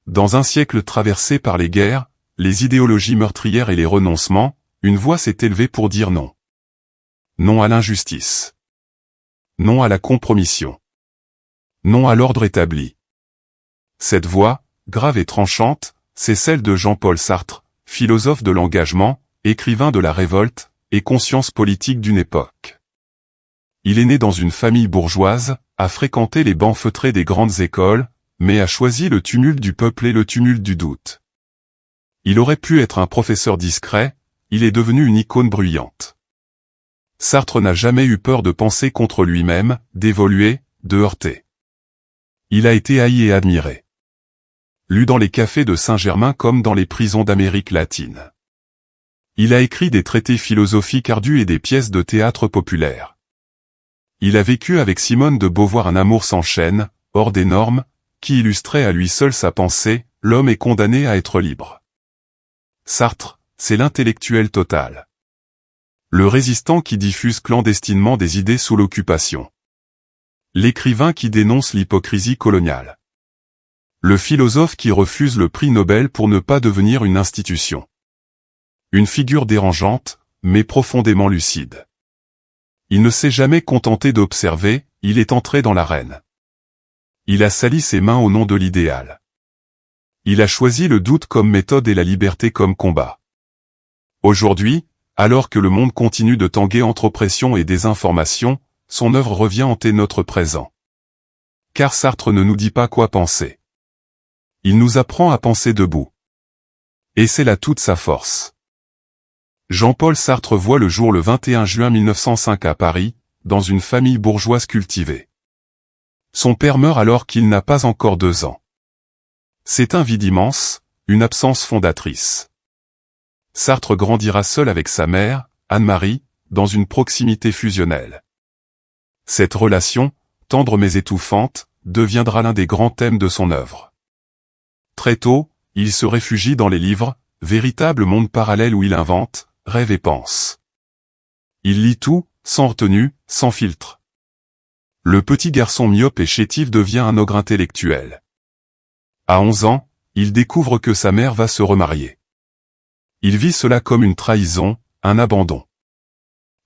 Dans un siècle traversé par les guerres, les idéologies meurtrières et les renoncements, une voix s'est élevée pour dire non. Non à l'injustice. Non à la compromission. Non à l'ordre établi. Cette voix, grave et tranchante, c'est celle de Jean-Paul Sartre, philosophe de l'engagement, écrivain de la révolte, et conscience politique d'une époque. Il est né dans une famille bourgeoise, a fréquenté les bancs feutrés des grandes écoles, mais a choisi le tumulte du peuple et le tumulte du doute. Il aurait pu être un professeur discret, il est devenu une icône bruyante. Sartre n'a jamais eu peur de penser contre lui-même, d'évoluer, de heurter. Il a été haï et admiré. Lu dans les cafés de Saint-Germain comme dans les prisons d'Amérique latine. Il a écrit des traités philosophiques ardus et des pièces de théâtre populaires. Il a vécu avec Simone de Beauvoir un amour sans chaîne, hors des normes, qui illustrait à lui seul sa pensée, l'homme est condamné à être libre. Sartre, c'est l'intellectuel total. Le résistant qui diffuse clandestinement des idées sous l'occupation. L'écrivain qui dénonce l'hypocrisie coloniale. Le philosophe qui refuse le prix Nobel pour ne pas devenir une institution. Une figure dérangeante, mais profondément lucide. Il ne s'est jamais contenté d'observer, il est entré dans l'arène. Il a sali ses mains au nom de l'idéal. Il a choisi le doute comme méthode et la liberté comme combat. Aujourd'hui, alors que le monde continue de tanguer entre oppression et désinformation, son œuvre revient hanter notre présent. Car Sartre ne nous dit pas quoi penser. Il nous apprend à penser debout. Et c'est là toute sa force. Jean-Paul Sartre voit le jour le 21 juin 1905 à Paris, dans une famille bourgeoise cultivée. Son père meurt alors qu'il n'a pas encore 2 ans. C'est un vide immense, une absence fondatrice. Sartre grandira seul avec sa mère, Anne-Marie, dans une proximité fusionnelle. Cette relation, tendre mais étouffante, deviendra l'un des grands thèmes de son œuvre. Très tôt, il se réfugie dans les livres, véritable monde parallèle où il invente, rêve et pense. Il lit tout, sans retenue, sans filtre. Le petit garçon myope et chétif devient un ogre intellectuel. À 11 ans, il découvre que sa mère va se remarier. Il vit cela comme une trahison, un abandon.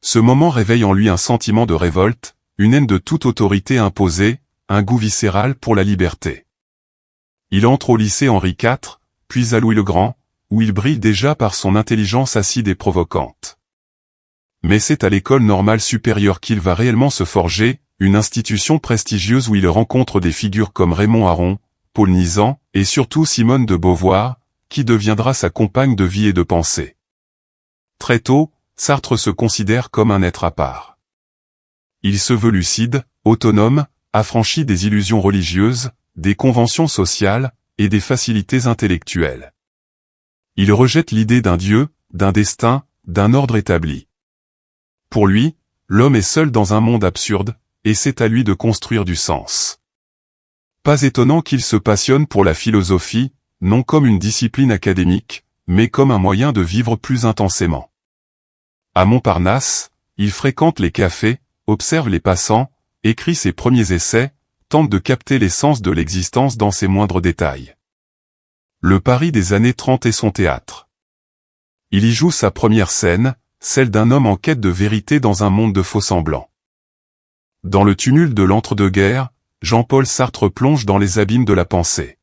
Ce moment réveille en lui un sentiment de révolte, une haine de toute autorité imposée, un goût viscéral pour la liberté. Il entre au lycée Henri IV, puis à Louis le Grand, où il brille déjà par son intelligence acide et provocante. Mais c'est à l'école normale supérieure qu'il va réellement se forger, une institution prestigieuse où il rencontre des figures comme Raymond Aron, Paul Nizan, et surtout Simone de Beauvoir, qui deviendra sa compagne de vie et de pensée. Très tôt, Sartre se considère comme un être à part. Il se veut lucide, autonome, affranchi des illusions religieuses, des conventions sociales, et des facilités intellectuelles. Il rejette l'idée d'un Dieu, d'un destin, d'un ordre établi. Pour lui, l'homme est seul dans un monde absurde, et c'est à lui de construire du sens. Pas étonnant qu'il se passionne pour la philosophie, non comme une discipline académique, mais comme un moyen de vivre plus intensément. À Montparnasse, il fréquente les cafés, observe les passants, écrit ses premiers essais, tente de capter l'essence de l'existence dans ses moindres détails. Le Paris des années 30 est son théâtre. Il y joue sa première scène, celle d'un homme en quête de vérité dans un monde de faux-semblants. Dans le tumulte de l'entre-deux-guerres, Jean-Paul Sartre plonge dans les abîmes de la pensée.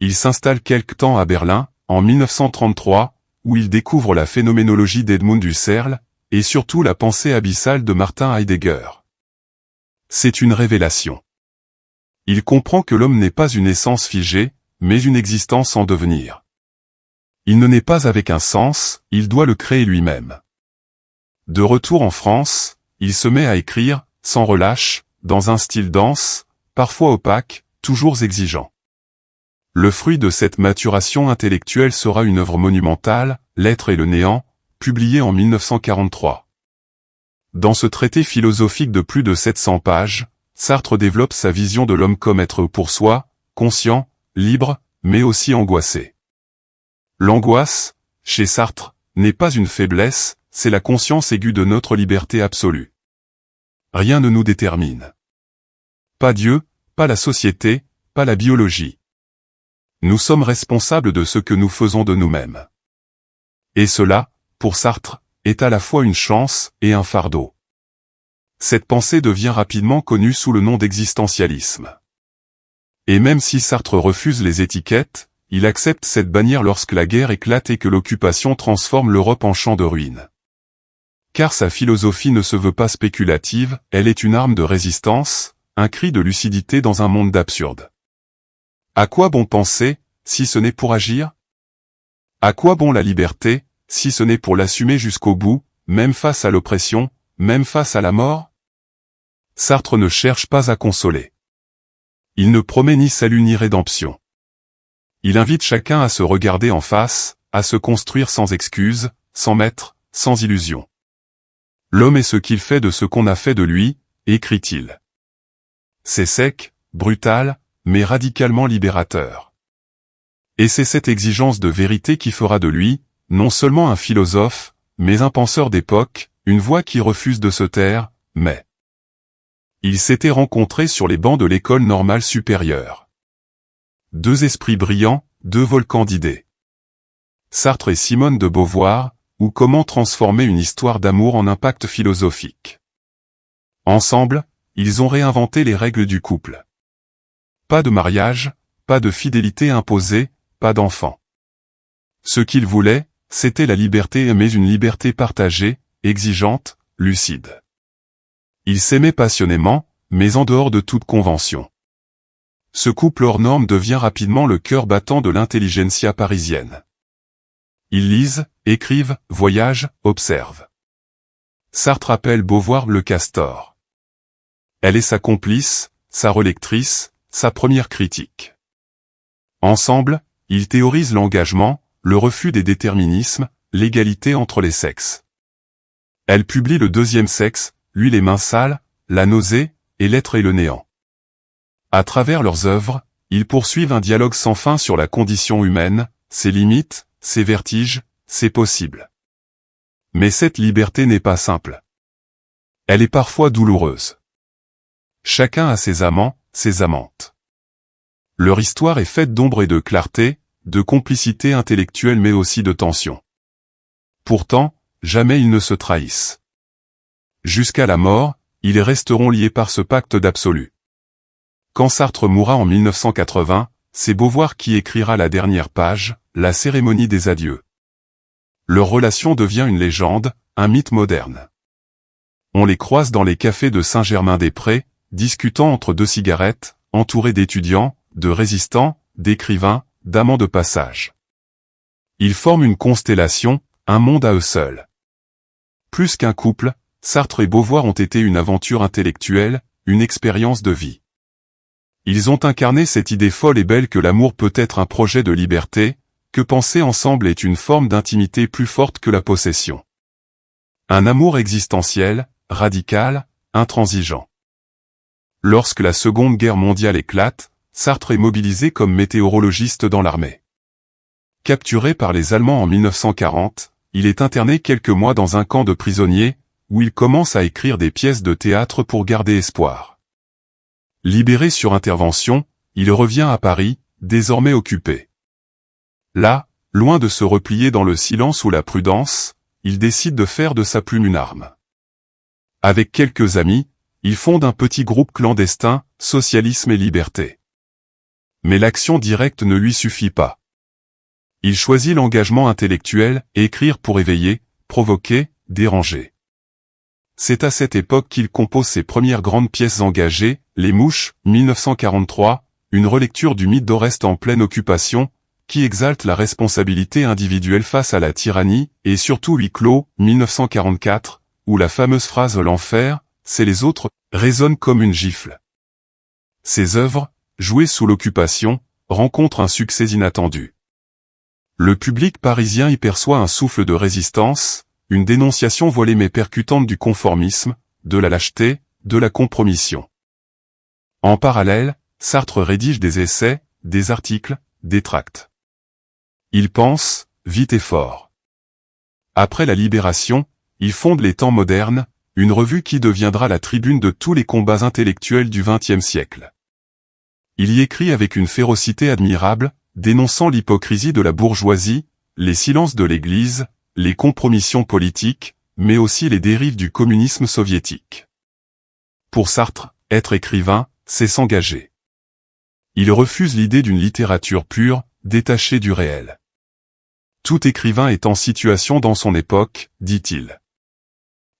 Il s'installe quelque temps à Berlin, en 1933, où il découvre la phénoménologie d'Edmund Husserl, et surtout la pensée abyssale de Martin Heidegger. C'est une révélation. Il comprend que l'homme n'est pas une essence figée, mais une existence en devenir. Il ne naît pas avec un sens, il doit le créer lui-même. De retour en France, il se met à écrire, sans relâche, dans un style dense, parfois opaque, toujours exigeant. Le fruit de cette maturation intellectuelle sera une œuvre monumentale, L'être et le néant, publiée en 1943. Dans ce traité philosophique de plus de 700 pages, Sartre développe sa vision de l'homme comme être pour soi, conscient, libre, mais aussi angoissé. L'angoisse, chez Sartre, n'est pas une faiblesse, c'est la conscience aiguë de notre liberté absolue. Rien ne nous détermine. Pas Dieu, pas la société, pas la biologie. Nous sommes responsables de ce que nous faisons de nous-mêmes. Et cela, pour Sartre, est à la fois une chance et un fardeau. Cette pensée devient rapidement connue sous le nom d'existentialisme. Et même si Sartre refuse les étiquettes, il accepte cette bannière lorsque la guerre éclate et que l'occupation transforme l'Europe en champ de ruines. Car sa philosophie ne se veut pas spéculative, elle est une arme de résistance, un cri de lucidité dans un monde d'absurde. À quoi bon penser, si ce n'est pour agir? À quoi bon la liberté, si ce n'est pour l'assumer jusqu'au bout, même face à l'oppression, même face à la mort? Sartre ne cherche pas à consoler. Il ne promet ni salut ni rédemption. Il invite chacun à se regarder en face, à se construire sans excuse, sans maître, sans illusion. L'homme est ce qu'il fait de ce qu'on a fait de lui, écrit-il. C'est sec, brutal, mais radicalement libérateur. Et c'est cette exigence de vérité qui fera de lui, non seulement un philosophe, mais un penseur d'époque, une voix qui refuse de se taire, mais... Ils s'étaient rencontrés sur les bancs de l'école normale supérieure. Deux esprits brillants, deux volcans d'idées. Sartre et Simone de Beauvoir, ou comment transformer une histoire d'amour en impact philosophique. Ensemble, ils ont réinventé les règles du couple. Pas de mariage, pas de fidélité imposée, pas d'enfant. Ce qu'ils voulaient, c'était la liberté, mais une liberté partagée, exigeante, lucide. Ils s'aimaient passionnément, mais en dehors de toute convention. Ce couple hors norme devient rapidement le cœur battant de l'intelligentsia parisienne. Ils lisent, écrivent, voyagent, observent. Sartre appelle Beauvoir le castor. Elle est sa complice, sa relectrice, sa première critique. Ensemble, ils théorisent l'engagement, le refus des déterminismes, l'égalité entre les sexes. Elle publie Le deuxième sexe, Lui les mains sales, La nausée, et L'être et le néant. À travers leurs œuvres, ils poursuivent un dialogue sans fin sur la condition humaine, ses limites, ses vertiges, ses possibles. Mais cette liberté n'est pas simple. Elle est parfois douloureuse. Chacun a ses amants, ses amantes. Leur histoire est faite d'ombre et de clarté, de complicité intellectuelle mais aussi de tension. Pourtant, jamais ils ne se trahissent. Jusqu'à la mort, ils resteront liés par ce pacte d'absolu. Quand Sartre mourra en 1980, c'est Beauvoir qui écrira la dernière page, La cérémonie des adieux. Leur relation devient une légende, un mythe moderne. On les croise dans les cafés de Saint-Germain-des-Prés, discutant entre deux cigarettes, entourés d'étudiants, de résistants, d'écrivains, d'amants de passage. Ils forment une constellation, un monde à eux seuls. Plus qu'un couple, Sartre et Beauvoir ont été une aventure intellectuelle, une expérience de vie. Ils ont incarné cette idée folle et belle que l'amour peut être un projet de liberté, que penser ensemble est une forme d'intimité plus forte que la possession. Un amour existentiel, radical, intransigeant. Lorsque la Seconde Guerre mondiale éclate, Sartre est mobilisé comme météorologiste dans l'armée. Capturé par les Allemands en 1940, il est interné quelques mois dans un camp de prisonniers, où il commence à écrire des pièces de théâtre pour garder espoir. Libéré sur intervention, il revient à Paris, désormais occupé. Là, loin de se replier dans le silence ou la prudence, il décide de faire de sa plume une arme. Avec quelques amis, il fonde un petit groupe clandestin, Socialisme et Liberté. Mais l'action directe ne lui suffit pas. Il choisit l'engagement intellectuel, écrire pour éveiller, provoquer, déranger. C'est à cette époque qu'il compose ses premières grandes pièces engagées, Les Mouches, 1943, une relecture du mythe d'Oreste en pleine occupation, qui exalte la responsabilité individuelle face à la tyrannie, et surtout Huis clos, 1944, où la fameuse phrase « L'enfer, c'est les autres » résonne comme une gifle. Ces œuvres, jouées sous l'occupation, rencontrent un succès inattendu. Le public parisien y perçoit un souffle de résistance, une dénonciation voilée mais percutante du conformisme, de la lâcheté, de la compromission. En parallèle, Sartre rédige des essais, des articles, des tracts. Il pense, vite et fort. Après la Libération, il fonde Les Temps modernes, une revue qui deviendra la tribune de tous les combats intellectuels du XXe siècle. Il y écrit avec une férocité admirable, dénonçant l'hypocrisie de la bourgeoisie, les silences de l'Église, les compromissions politiques, mais aussi les dérives du communisme soviétique. Pour Sartre, être écrivain, c'est s'engager. Il refuse l'idée d'une littérature pure, détachée du réel. Tout écrivain est en situation dans son époque, dit-il.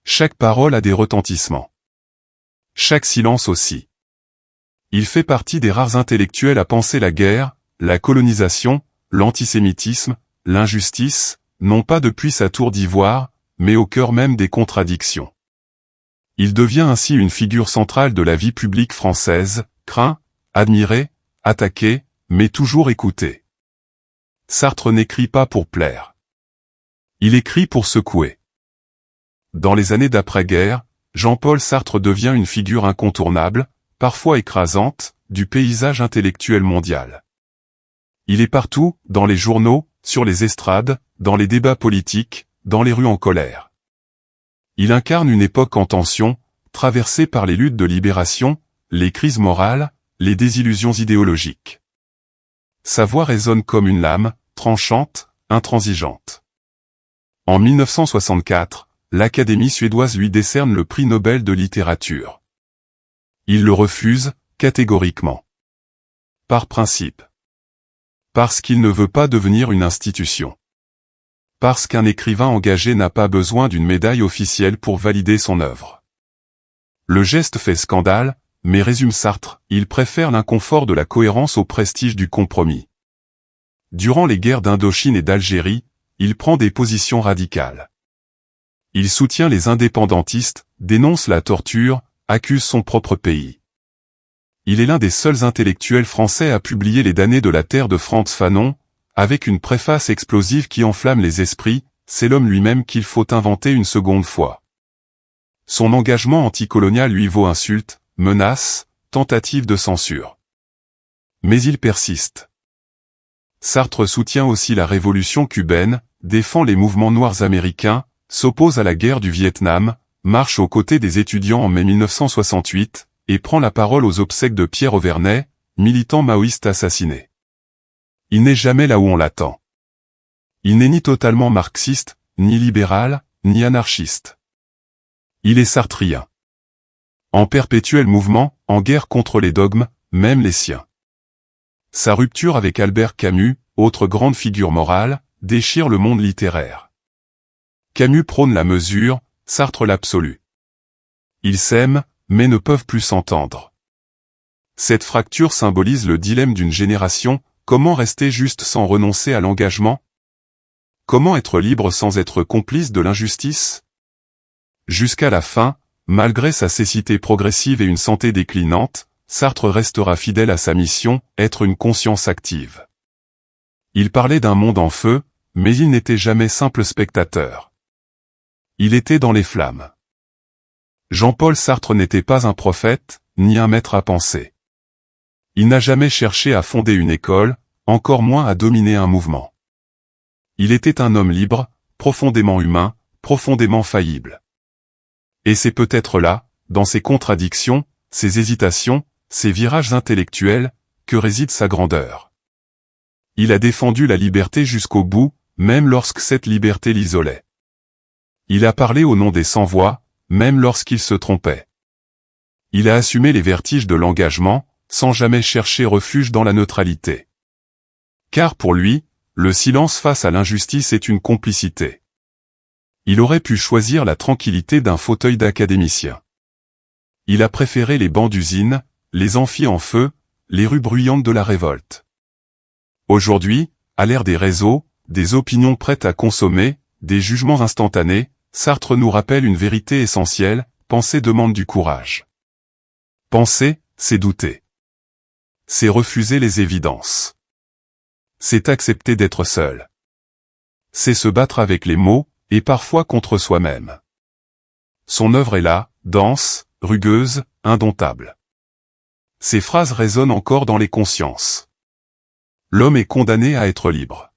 Chaque parole a des retentissements. Chaque silence aussi. Il fait partie des rares intellectuels à penser la guerre, la colonisation, l'antisémitisme, l'injustice, non pas depuis sa tour d'ivoire, mais au cœur même des contradictions. Il devient ainsi une figure centrale de la vie publique française, craint, admiré, attaqué, mais toujours écouté. Sartre n'écrit pas pour plaire. Il écrit pour secouer. Dans les années d'après-guerre, Jean-Paul Sartre devient une figure incontournable, parfois écrasante, du paysage intellectuel mondial. Il est partout, dans les journaux, sur les estrades, dans les débats politiques, dans les rues en colère. Il incarne une époque en tension, traversée par les luttes de libération, les crises morales, les désillusions idéologiques. Sa voix résonne comme une lame, tranchante, intransigeante. En 1964, l'Académie suédoise lui décerne le prix Nobel de littérature. Il le refuse, catégoriquement. Par principe. Parce qu'il ne veut pas devenir une institution. Parce qu'un écrivain engagé n'a pas besoin d'une médaille officielle pour valider son œuvre. Le geste fait scandale, mais résume Sartre, il préfère l'inconfort de la cohérence au prestige du compromis. Durant les guerres d'Indochine et d'Algérie, il prend des positions radicales. Il soutient les indépendantistes, dénonce la torture, accuse son propre pays. Il est l'un des seuls intellectuels français à publier Les damnés de la terre de Frantz Fanon, avec une préface explosive qui enflamme les esprits, c'est l'homme lui-même qu'il faut inventer une seconde fois. Son engagement anticolonial lui vaut insultes, menaces, tentatives de censure. Mais il persiste. Sartre soutient aussi la révolution cubaine, défend les mouvements noirs américains, s'oppose à la guerre du Vietnam, marche aux côtés des étudiants en mai 1968, et prend la parole aux obsèques de Pierre Auverney, militant maoïste assassiné. Il n'est jamais là où on l'attend. Il n'est ni totalement marxiste, ni libéral, ni anarchiste. Il est sartrien. En perpétuel mouvement, en guerre contre les dogmes, même les siens. Sa rupture avec Albert Camus, autre grande figure morale, déchire le monde littéraire. Camus prône la mesure, Sartre l'absolu. Ils s'aiment, mais ne peuvent plus s'entendre. Cette fracture symbolise le dilemme d'une génération, comment rester juste sans renoncer à l'engagement? Comment être libre sans être complice de l'injustice? Jusqu'à la fin, malgré sa cécité progressive et une santé déclinante, Sartre restera fidèle à sa mission, être une conscience active. Il parlait d'un monde en feu, mais il n'était jamais simple spectateur. Il était dans les flammes. Jean-Paul Sartre n'était pas un prophète, ni un maître à penser. Il n'a jamais cherché à fonder une école, encore moins à dominer un mouvement. Il était un homme libre, profondément humain, profondément faillible. Et c'est peut-être là, dans ses contradictions, ses hésitations, ses virages intellectuels, que réside sa grandeur. Il a défendu la liberté jusqu'au bout, même lorsque cette liberté l'isolait. Il a parlé au nom des sans-voix, même lorsqu'il se trompait. Il a assumé les vertiges de l'engagement, sans jamais chercher refuge dans la neutralité. Car pour lui, le silence face à l'injustice est une complicité. Il aurait pu choisir la tranquillité d'un fauteuil d'académicien. Il a préféré les bancs d'usine, les amphis en feu, les rues bruyantes de la révolte. Aujourd'hui, à l'ère des réseaux, des opinions prêtes à consommer, des jugements instantanés, Sartre nous rappelle une vérité essentielle, penser demande du courage. Penser, c'est douter. C'est refuser les évidences. C'est accepter d'être seul. C'est se battre avec les mots, et parfois contre soi-même. Son œuvre est là, dense, rugueuse, indomptable. Ses phrases résonnent encore dans les consciences. L'homme est condamné à être libre.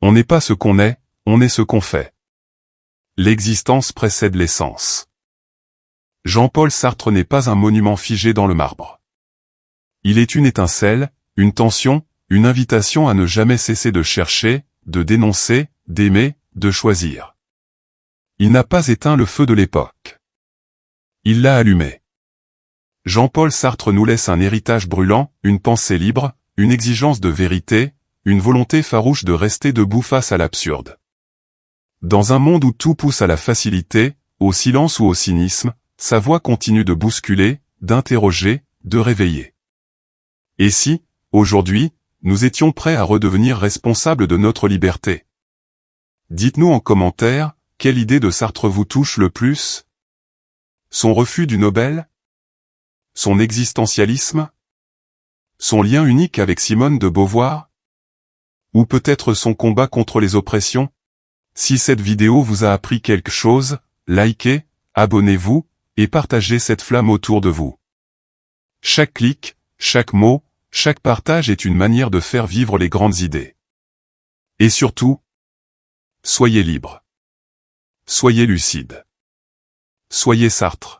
On n'est pas ce qu'on est, on est ce qu'on fait. L'existence précède l'essence. Jean-Paul Sartre n'est pas un monument figé dans le marbre. Il est une étincelle, une tension, Une invitation à ne jamais cesser de chercher, de dénoncer, d'aimer, de choisir. Il n'a pas éteint le feu de l'époque. Il l'a allumé. Jean-Paul Sartre nous laisse un héritage brûlant, une pensée libre, une exigence de vérité, une volonté farouche de rester debout face à l'absurde. Dans un monde où tout pousse à la facilité, au silence ou au cynisme, sa voix continue de bousculer, d'interroger, de réveiller. Et si, aujourd'hui, nous étions prêts à redevenir responsables de notre liberté? Dites-nous en commentaire, quelle idée de Sartre vous touche le plus? Son refus du Nobel? Son existentialisme? Son lien unique avec Simone de Beauvoir? Ou peut-être son combat contre les oppressions? Si cette vidéo vous a appris quelque chose, likez, abonnez-vous, et partagez cette flamme autour de vous. Chaque clic, chaque mot, chaque partage est une manière de faire vivre les grandes idées. Et surtout, soyez libres. Soyez lucides. Soyez Sartre.